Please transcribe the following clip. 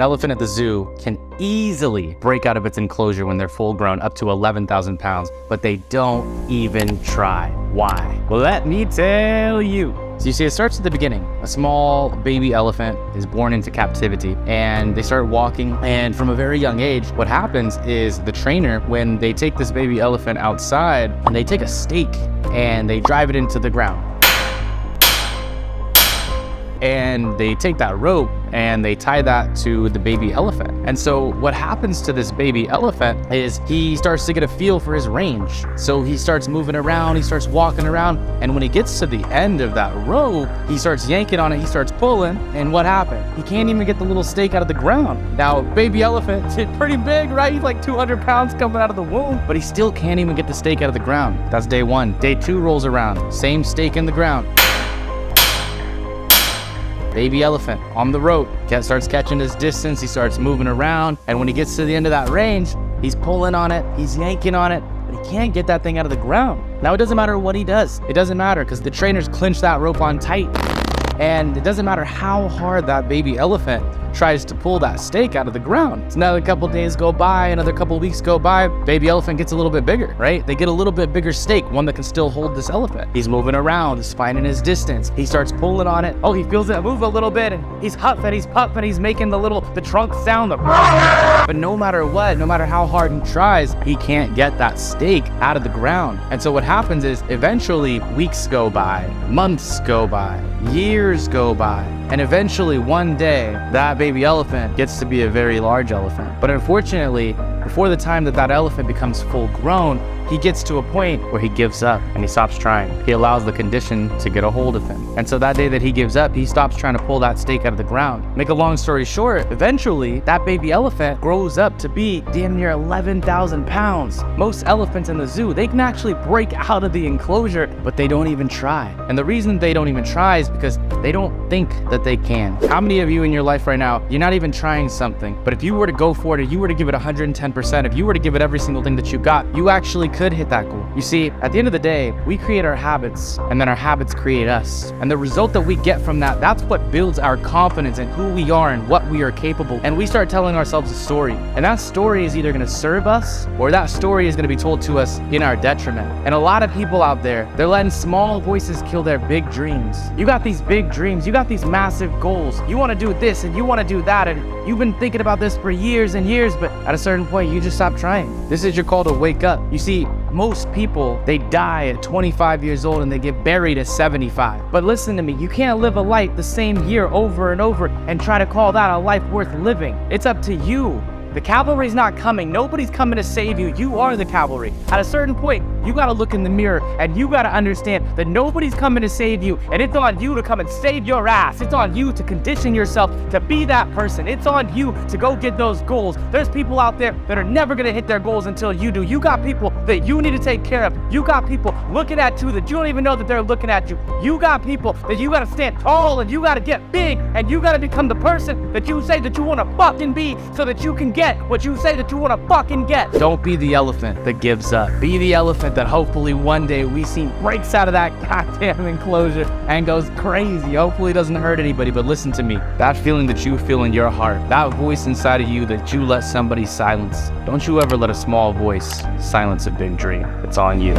An elephant at the zoo can easily break out of its enclosure when they're full grown, up to 11,000 pounds, but they don't even try. Why? Well, let me tell you. So you see, it starts at the beginning. A small baby elephant is born into captivity and they start walking. And from a very young age, what happens is the trainer, when they take this baby elephant outside and they take a stake and they drive it into the ground. And they take that rope and they tie that to the baby elephant. And so what happens to this baby elephant is he starts to get a feel for his range. So he starts moving around, he starts walking around, and when he gets to the end of that rope, he starts yanking on it, he starts pulling, and what happened? He can't even get the little stake out of the ground. Now, baby elephant is pretty big, right? He's like 200 pounds coming out of the womb, but he still can't even get the stake out of the ground. That's day one. Day two rolls around, same stake in the ground. Baby elephant on the rope, starts catching his distance, he starts moving around, and when he gets to the end of that range, he's pulling on it, he's yanking on it, but he can't get that thing out of the ground. Now, it doesn't matter what he does. It doesn't matter because the trainers clinch that rope on tight. And it doesn't matter how hard that baby elephant tries to pull that stake out of the ground. So now a couple days go by, another couple weeks go by, baby elephant gets a little bit bigger, right? They get a little bit bigger stake, one that can still hold this elephant. He's moving around, he's finding his distance. He starts pulling on it. Oh, he feels it move a little bit, and he's huffing, he's puffing, he's making the trunk sound. But no matter what, no matter how hard he tries, he can't get that stake out of the ground. And so what happens is eventually weeks go by, months go by, years go by, and eventually one day that baby elephant gets to be a very large elephant. But unfortunately, before the time that elephant becomes full grown, he gets to a point where he gives up and he stops trying. He allows the condition to get a hold of him. And so that day that he gives up, he stops trying to pull that stake out of the ground. Make a long story short, eventually that baby elephant grows up to be damn near 11,000 pounds. Most elephants in the zoo, they can actually break out of the enclosure, but they don't even try. And the reason they don't even try is because they don't think that they can. How many of you in your life right now, you're not even trying something, but if you were to go for it, if you were to give it 110%, if you were to give it every single thing that you got, you actually could hit that goal. You see, at the end of the day, we create our habits, and then our habits create us. And the result that we get from that, that's what builds our confidence in who we are and what we are capable. And we start telling ourselves a story. And that story is either going to serve us, or that story is going to be told to us in our detriment. And a lot of people out there, they're letting small voices kill their big dreams. You got these big dreams, you got these massive goals. You want to do this and you want to do that, and you've been thinking about this for years and years, but at a certain point, you just stop trying. This is your call to wake up. You see, most people, they die at 25 years old and they get buried at 75. But listen to me, you can't live a life the same year over and over and try to call that a life worth living. It's up to you. The cavalry's not coming. Nobody's coming to save you. You are the cavalry. At a certain point, you gotta look in the mirror and you gotta understand that nobody's coming to save you, and it's on you to come and save your ass. It's on you to condition yourself to be that person. It's on you to go get those goals. There's people out there that are never gonna hit their goals until you do. You got people that you need to take care of. You got people looking at you that you don't even know that they're looking at you. You got people that you gotta stand tall and you gotta get big and you gotta become the person that you say that you wanna fucking be so that you can get what you say that you want to fucking get. Don't be the elephant that gives up. Be the elephant that hopefully one day we see breaks out of that goddamn enclosure and goes crazy. Hopefully it doesn't hurt anybody, but listen to me. That feeling that you feel in your heart, that voice inside of you that you let somebody silence, don't you ever let a small voice silence a big dream. It's on you.